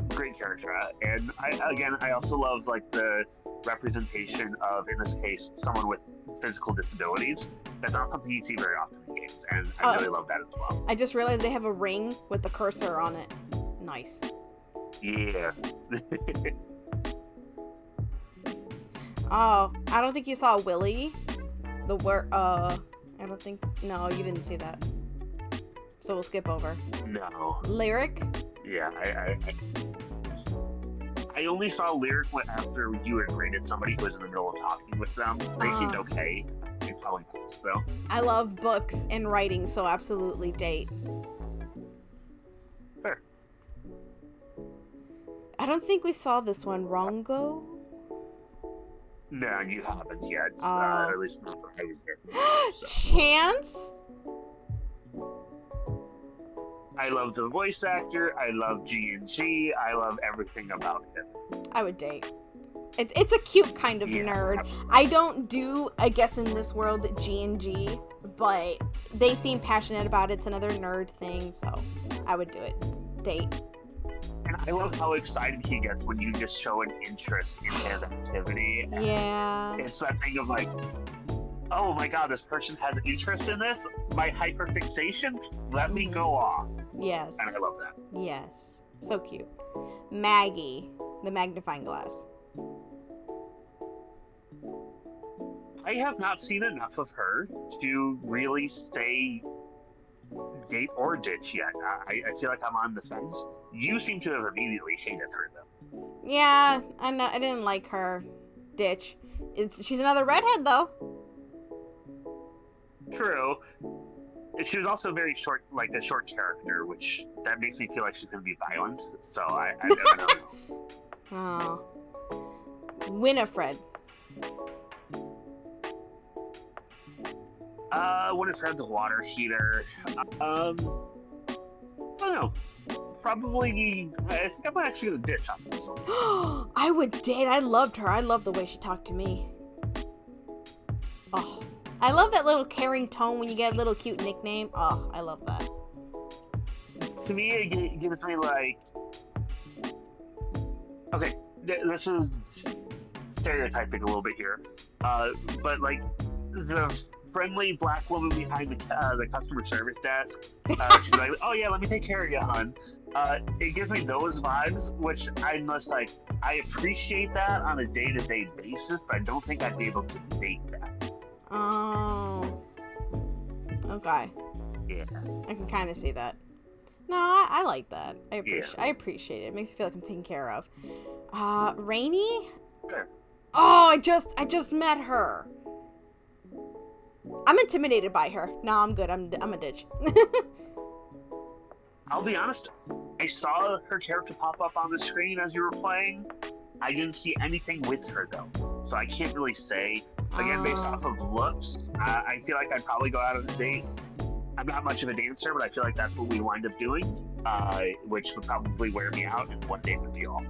Great character. And I also love like the representation of, in this case, someone with physical disabilities. That's not something you see very often in games, and I really love that as well. I just realized they have a ring with the cursor on it. Nice. Yeah. Oh, I don't think you saw Willy. I don't think. No, you didn't see that. So we'll skip over. No. Lyric. Yeah, I only saw Lyric after you had rated somebody who was in the middle of talking with them. They seemed okay. They probably passed, though. I love books and writing, so absolutely date. Fair. I don't think we saw this one. Rongo? No, you haven't yet. At least I was there. So. Chance? I love the voice actor. I love G&G. I love everything about him. I would date. It's a cute kind of nerd. I don't do, I guess in this world, G&G, but they seem passionate about it. It's another nerd thing, so I would do it. Date. And I love how excited he gets when you just show an interest in his activity. Yeah. It's that thing of like, oh my god, this person has interest in this? My hyperfixation? Let me go off. Yes. And I love that. Yes. So cute. Maggie, the magnifying glass. I have not seen enough of her to really say date or ditch yet. I feel like I'm on the fence. You seem to have immediately hated her, though. Yeah, I know. I didn't like her. Ditch. She's another redhead, though. True. She was also very short, like a short character, which that makes me feel like she's going to be violent. So I don't know. Oh. Winifred. Winifred's a water heater. I don't know. Probably, I think I'm actually going to ditch on this one. I would date. I loved her. I love the way she talked to me. Oh. I love that little caring tone when you get a little cute nickname. Oh, I love that. To me, it gives me like... Okay, this is stereotyping a little bit here. But like, the friendly black woman behind the customer service desk, she's like, oh yeah, let me take care of you, hon. It gives me those vibes, which I'm just like, I appreciate that on a day-to-day basis, but I don't think I'd be able to date that. Oh. Okay. Yeah. I can kind of see that. No, I like that. I appreciate it. It makes me feel like I'm taken care of. Rainy? Sure. Oh, I just met her. I'm intimidated by her. No, I'm good. I'm a ditch. I'll be honest. I saw her character pop up on the screen as you were playing. I didn't see anything with her, though. So I can't really say. Again, based off of looks, I feel like I'd probably go out on a date. I'm not much of a dancer, but I feel like that's what we wind up doing, which would probably wear me out, and one date would be all.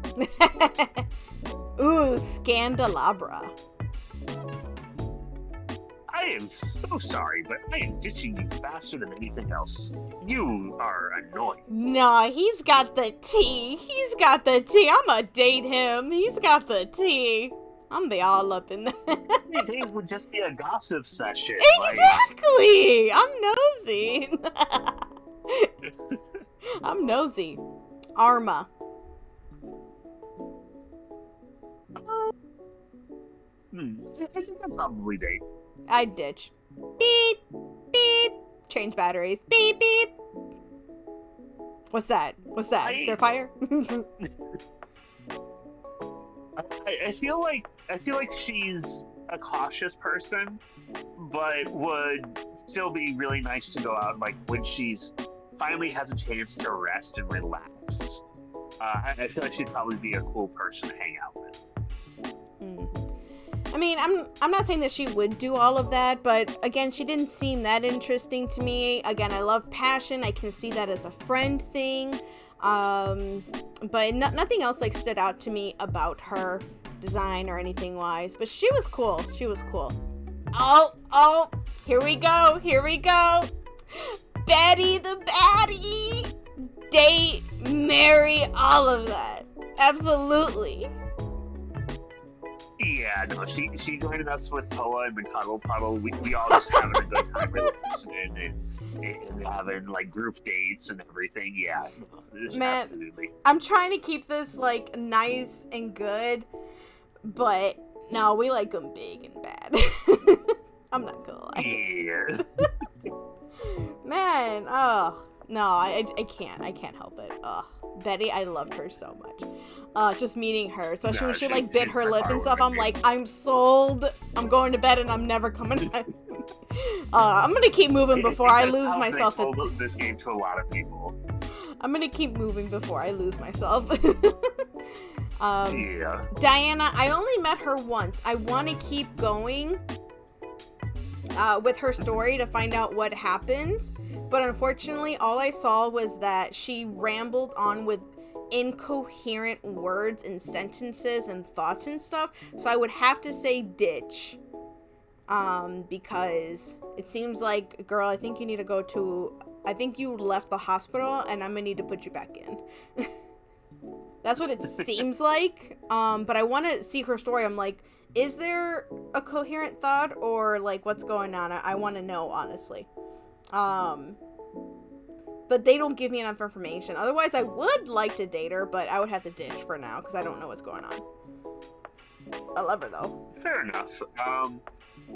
Ooh, Scandelabra. I am so sorry, but I am ditching you faster than anything else. You are annoying. Nah, he's got the tea. He's got the tea. I'ma date him. He's got the tea. I'm be all up in that. Every day would just be a gossip session. Exactly! I'm nosy. I'm nosy. Arma. I think I'd probably date. I'd ditch. Beep, beep. Change batteries. Beep, beep. What's that? Is there fire? I feel like she's a cautious person, but would still be really nice to go out like when she's finally has a chance to rest and relax. I feel like she'd probably be a cool person to hang out with. I mean, I'm not saying that she would do all of that, but again, she didn't seem that interesting to me. Again, I love passion. I can see that as a friend thing. But nothing else like stood out to me about her design or anything wise. But she was cool. Oh, here we go. Betty the baddie. Date, marry, all of that. Absolutely. Yeah, no, she joined us with Toa and the Cuddle Puddle. We all just having a good time really listening and having like group dates and everything. Yeah, man, absolutely. I'm trying to keep this like nice and good, but no, we like them big and bad. I'm not gonna lie. Yeah. Man, oh no, I can't help it. Betty, I loved her so much. Just meeting her, especially when she like bit her lip and stuff. I'm like, I'm sold. I'm going to bed and I'm never coming back. I'm gonna keep moving before I lose myself. They sold this game to a lot of people. I'm gonna keep moving before I lose myself. Yeah. Diana, I only met her once. I want to keep going with her story to find out what happened. But unfortunately, all I saw was that she rambled on with incoherent words and sentences and thoughts and stuff. So I would have to say ditch. Because it seems like, girl, I think you need to go to... I think you left the hospital and I'm gonna need to put you back in. That's what it seems like. But I want to see her story. I'm like, is there a coherent thought or like what's going on? I want to know, honestly. But they don't give me enough information. Otherwise, I would like to date her, but I would have to ditch for now because I don't know what's going on. I love her though. Fair enough.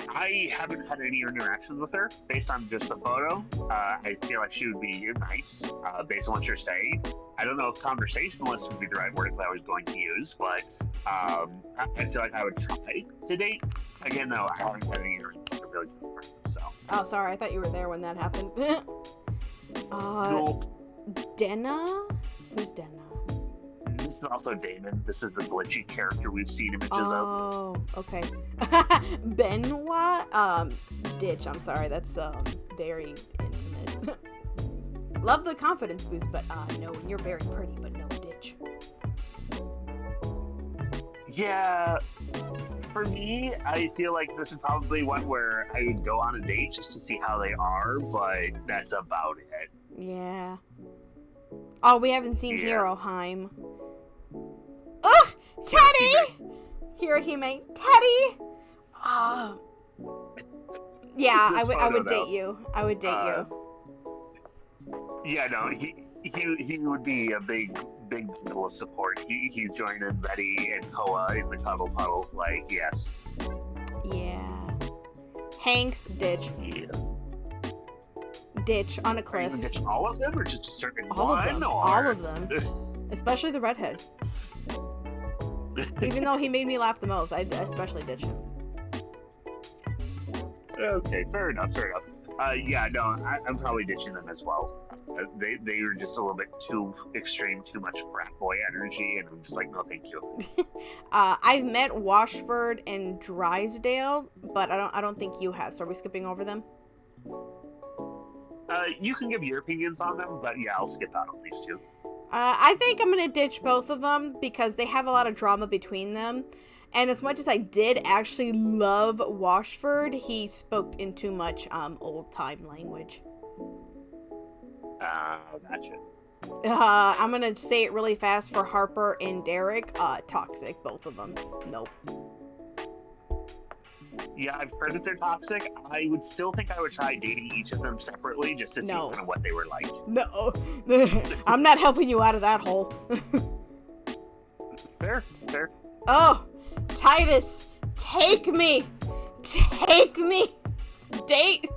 I haven't had any interactions with her based on just the photo. I feel like she would be nice based on what you're saying. I don't know if conversationalist would be the right word that I was going to use, but I feel like I would try to date. Again, though, I haven't had any interactions with her really good person, so. Oh, sorry. I thought you were there when that happened. No. Denna? Who's Denna? This is also Damon. This is the glitchy character we've seen images of. Oh, okay. Benoit? Ditch. I'm sorry. That's very intimate. Love the confidence boost, but no, you're very pretty, but no, ditch. Yeah, for me, I feel like this is probably one where I would go on a date just to see how they are, but that's about it. Yeah. Oh, we haven't seen Hirohime. Ugh! Teddy! Hirohime. Teddy! Oh. Yeah, I would date you. I would date you. Yeah, no, he would be a big deal of support. He's joining Betty and Koa in the Cuddle Puddle. Like, yes. Yeah. Hanks, ditch. Yeah. Ditch on a cliff. Are you ditching all of them, or just a certain all one? Of them. Or... All of them. Especially the redhead. Even though he made me laugh the most, I'd especially ditch him. Okay, fair enough. Yeah, no, I'm probably ditching them as well. They were just a little bit too extreme, too much frat boy energy, and I'm just like, no, thank you. I've met Washford and Drysdale, but I don't think you have. So are we skipping over them? You can give your opinions on them, but yeah, I'll skip out on these two. I think I'm gonna ditch both of them because they have a lot of drama between them. And as much as I did actually love Washford, he spoke in too much old-time language. Gotcha. I'm gonna say it really fast for Harper and Derek. Toxic, both of them. Nope. Yeah, I've heard that they're toxic. I would still think I would try dating each of them separately just to see kind of what they were like. No. I'm not helping you out of that hole. Fair. Oh, Titus, take me! Take me! Date!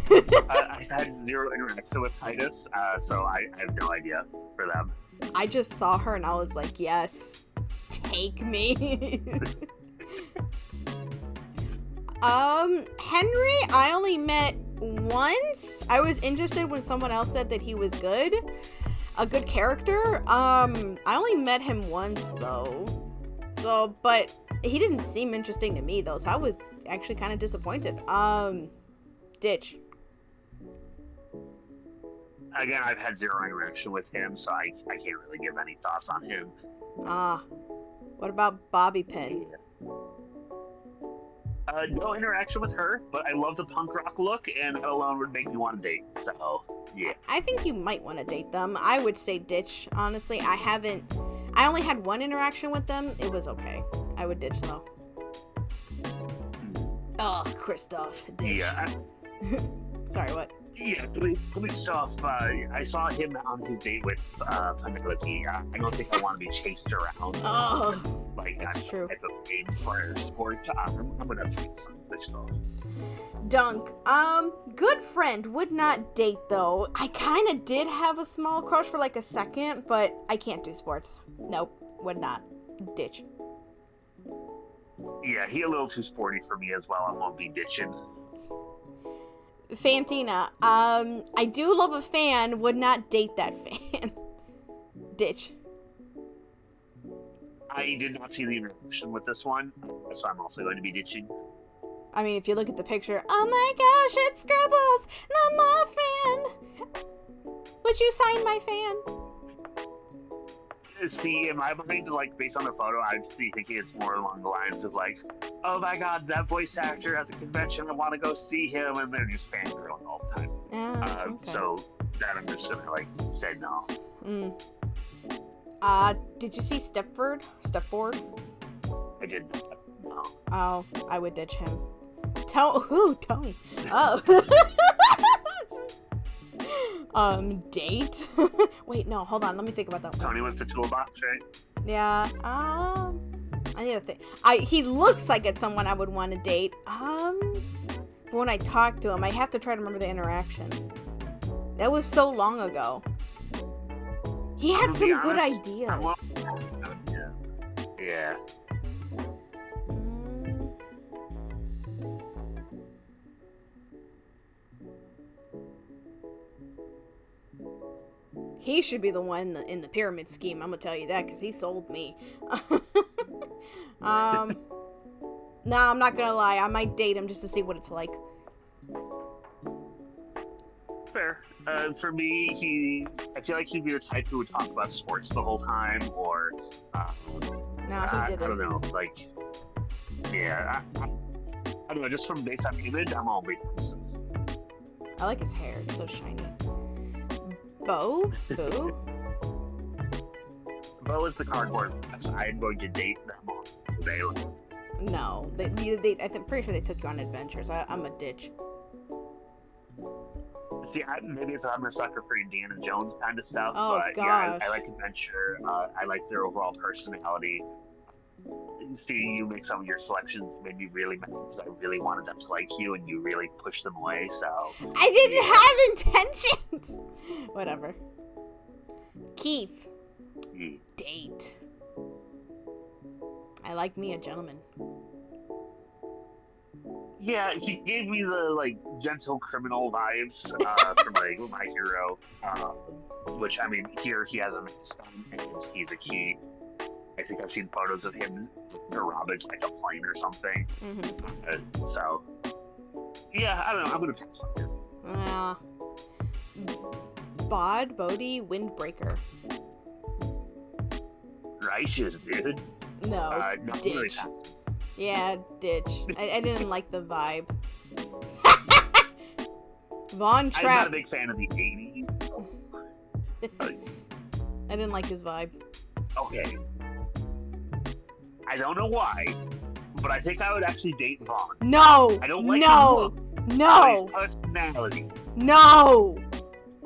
I had zero interaction with Titus, so I have no idea for them. I just saw her and I was like, yes, take me. Henry, I only met once. I was interested when someone else said that he was good. A good character. I only met him once though. So, but he didn't seem interesting to me though, so I was actually kind of disappointed. Ditch. Again, I've had zero interaction with him, so I can't really give any thoughts on him. What about Bobby Pin? No interaction with her, but I love the punk rock look, and that alone would make me want to date, so, yeah. I think you might want to date them. I would say ditch, honestly. I only had one interaction with them. It was okay. I would ditch, though. Oh, Kristoff. Ditch. Yeah. Sorry, what? Yeah, funny stuff. I saw him on his date with Penelope. I don't think I want to be chased around. Oh, like that's true. Type of game for a sport. I'm gonna pick some of this stuff. Dunk. Good friend. Would not date, though. I kind of did have a small crush for like a second, but I can't do sports. Nope. Would not. Ditch. Yeah, he a little too sporty for me as well. I won't be ditching. Fantina. I do love a fan. Would not date that fan. Ditch. I did not see the interaction with this one, so I'm also going to be ditching. I mean, if you look at the picture, oh my gosh, it's Skribblz, the Mothman. Would you sign my fan? See, in my mind, like, based on the photo, I'd be thinking it's more along the lines of, like, oh my god, that voice actor at the convention, I want to go see him, and they're just fangirling all the time. Okay. So, that I'm just gonna, like, say no. Did you see Stepford? I did not. No. Oh, I would ditch him. Tony. Oh. Date? Wait, no, hold on. Let me think about that one. Tony with the toolbox, right? Yeah, I need to think. He looks like it's someone I would want to date. But when I talk to him, I have to try to remember the interaction. That was so long ago. He had some good ideas. Yeah. He should be the one in the pyramid scheme. I'm gonna tell you that because he sold me. No, I'm not gonna lie. I might date him just to see what it's like. Fair. For me, I feel like he'd be the type who would talk about sports the whole time, or No, he didn't. I don't know. Like, yeah, I don't know. Just from based on image, I'm all big. I like his hair. It's so shiny. Bo? Boo? Bo is the cardboard. I'm going to date them all day. No. I'm pretty sure they took you on adventures. I'm a ditch. See, maybe it's I'm a sucker for Indiana Jones kind of stuff, Oh, but gosh. yeah, I like adventure. I like their overall personality. Seeing you make some of your selections made me really mad because I really wanted them to like you, and you really pushed them away. So I didn't have intentions. Whatever. Keith. Date. I like me a gentleman. Yeah, he gave me the like gentle criminal vibes from like My Hero, which I mean here he has a mask on and he's a key. I think I've seen photos of him robbing like a plane or something. Mm-hmm. So yeah, I don't know. I'm gonna pass on him. Bodie, Windbreaker. Righteous, dude. No, ditch. Really Yeah, ditch. I didn't like the vibe. Von Trapp. I'm not a big fan of the 80s. I didn't like his vibe. Okay. I don't know why, but I think I would actually date Vaughn. No! I don't like his look, No! his personality. No!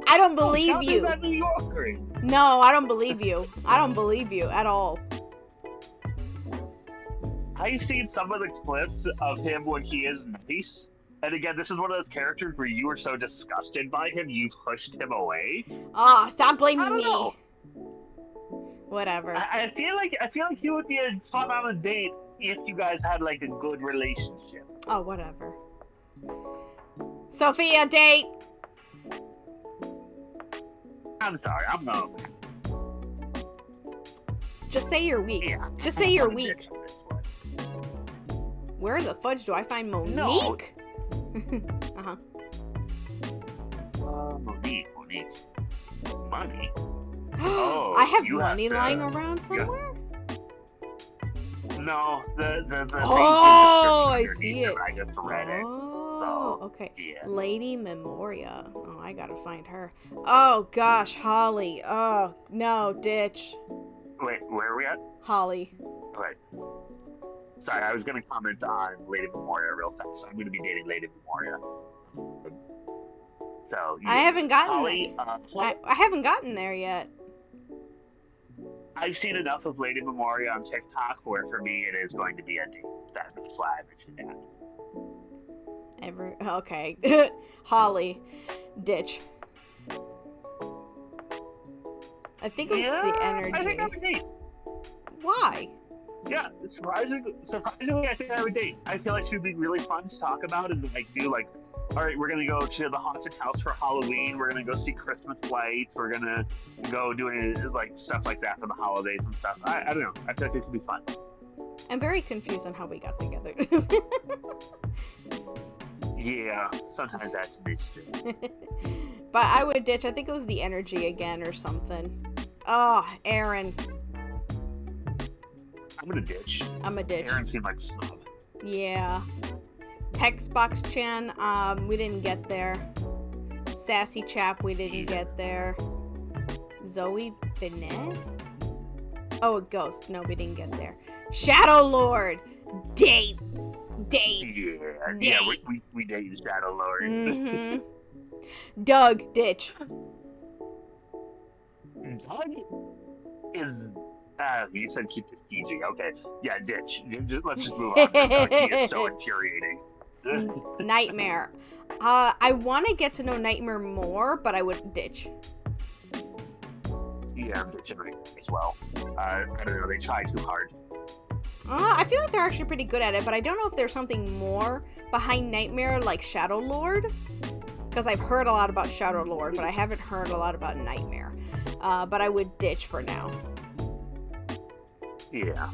I don't believe Tell me you. that New Yorker. No, I don't believe you. I don't believe you at all. I've seen some of the clips of him when he is nice. And again, this is one of those characters where you were so disgusted by him, you pushed him away. Oh, stop I blaming don't me. know. Whatever. I feel like he would be a fun on a date if you guys had like a good relationship. Oh, whatever. Sophia, date. I'm sorry, I'm no. Just say you're weak. Yeah. Just say you're I'm a weak. bitch on this one. Where the fudge do I find Monique? No. Uh-huh. Monique. Money? I have you money have to- lying around somewhere? No, the Oh, I thing see it. I just read it. Oh, So, okay. yeah. Lady Memoria. Oh, I gotta find her. Oh, gosh, Holly. Oh, no, ditch. Wait, where are we at? Holly. Right. Sorry, I was going to comment on Lady Memoria real fast. I'm going to be dating Lady Memoria. So, yeah. I haven't gotten Holly, there. I haven't gotten there yet. I've seen enough of Lady Memoria on TikTok where for me it is going to be a date. That's why I mentioned that. Okay. Holly. Ditch. I think it was the energy. I think I would date. Why? Yeah, surprisingly, I think I would date. I feel like she would be really fun to talk about and like do like, all right, we're gonna go to the haunted house for Halloween. We're gonna go see Christmas lights. We're gonna go doing like stuff like that for the holidays and stuff. I don't know. I feel like it could be fun. I'm very confused on how we got together. Yeah, sometimes that's a mystery. But I would ditch. I think it was the energy again or something. Oh, Aaron. I'm gonna ditch. I'm a ditch. Aaron seemed like a snob. Yeah. Textbox Chan, we didn't get there. Sassy Chap, we didn't get there. Zoe Bennett? Oh, a ghost. No, we didn't get there. Shadow Lord! Date! Yeah, we dated Shadow Lord. Mm-hmm. Doug, ditch. Doug is. You said keep this PG. Okay. Yeah, ditch. Let's just move on. Doug, he is so infuriating. Nightmare. I want to get to know Nightmare more, but I would ditch. Yeah, I'm ditching right as well. I don't know. They try too hard. I feel like they're actually pretty good at it, but I don't know if there's something more behind Nightmare, like Shadow Lord. Because I've heard a lot about Shadow Lord, but I haven't heard a lot about Nightmare. But I would ditch for now. Yeah.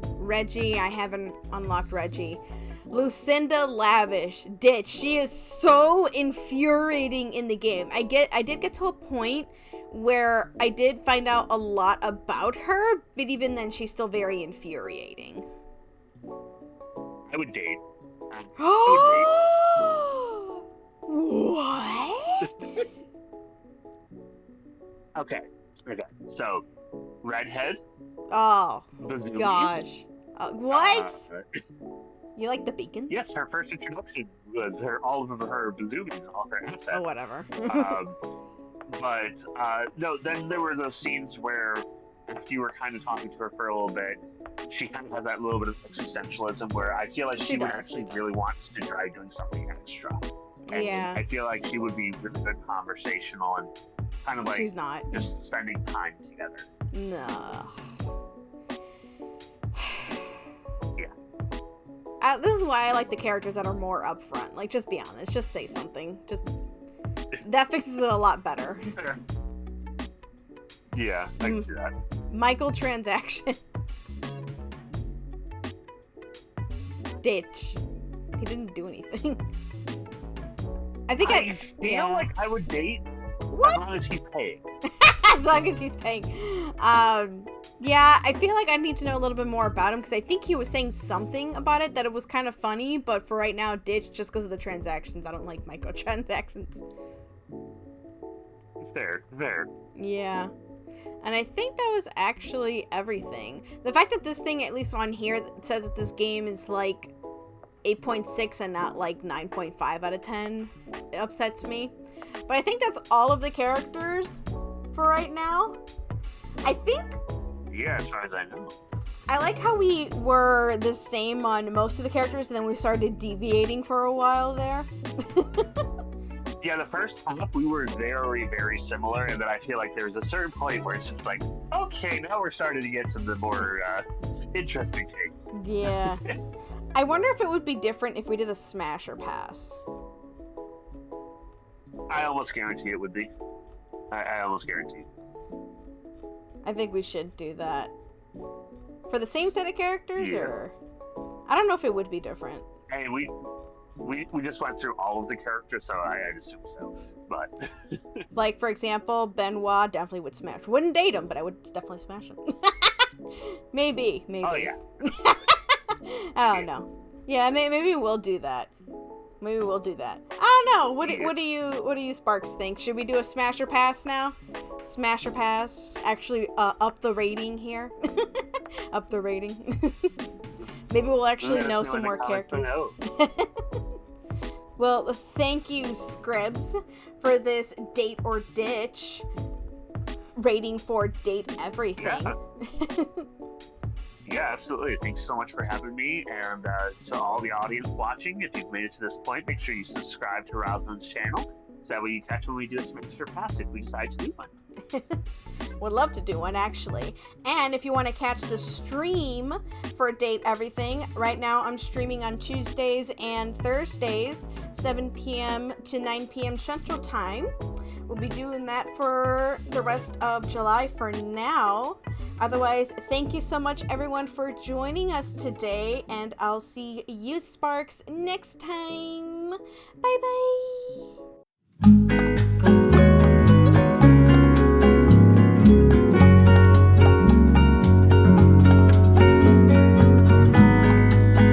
Reggie, I haven't unlocked Reggie. Lucinda Lavish, ditch. She is so infuriating in the game. I did get to a point where I did find out a lot about her, but even then she's still very infuriating. I would date. What? Okay. So, redhead. Oh, Bazoomies. gosh. What? You like the beacons? Yes, her first introduction was all of her bazoomies and all her assets. Oh, whatever. No, then there were those scenes where after you were kind of talking to her for a little bit, she kind of has that little bit of existentialism where I feel like she would actually really wants to try doing something extra. And yeah. I feel like she would be really good conversational and kind of like She's not. just spending time together. No. Yeah. This is why I like the characters that are more upfront. Like, just be honest. Just say something. That fixes it a lot better. Yeah, I can see that. Michael Transaction. Ditch. He didn't do anything. I feel like I would date What? as long as he's paying. As long as he's paying. Yeah, I feel like I need to know a little bit more about him because I think he was saying something about it that it was kind of funny, but for right now, ditch just because of the transactions. I don't like microtransactions. Fair. Yeah. And I think that was actually everything. The fact that this thing, at least on here, says that this game is like 8.6 and not like 9.5 out of 10 upsets me. But I think that's all of the characters for right now. I think... Yeah, as far as I know. I like how we were the same on most of the characters, and then we started deviating for a while there. Yeah, the first half we were very, very similar, and then I feel like there was a certain point where it's just like, okay, now we're starting to get to the more interesting things. Yeah. I wonder if it would be different if we did a smash or pass. I almost guarantee it would be. I almost guarantee. I think we should do that. For the same set of characters, Yeah. or... I don't know if it would be different. Hey, we just went through all of the characters, so I'd assume so. But Like, for example, Benoit definitely would smash. Wouldn't date him, but I would definitely smash him. Maybe. oh yeah, I don't know. Yeah, maybe we'll do that. Maybe we'll do that. I don't know. What do you Sparks think? Should we do a smash or pass now? Smash or pass? Actually, up the rating here. Up the rating. Maybe we'll actually know some more characters. Well, thank you, Skribblz, for this date or ditch rating for Date Everything. Yeah. Yeah, absolutely. Thanks so much for having me. And to all the audience watching, if you've made it to this point, make sure you subscribe to Rouseman's channel. So that way you catch when we do a smash or pass if we decide to do one. Would love to do one, actually. And if you want to catch the stream for Date Everything, right now I'm streaming on Tuesdays and Thursdays, 7 p.m. to 9 p.m. Central Time. We'll be doing that for the rest of July for now. Otherwise, thank you so much, everyone, for joining us today, and I'll see you, Sparks, next time. Bye-bye.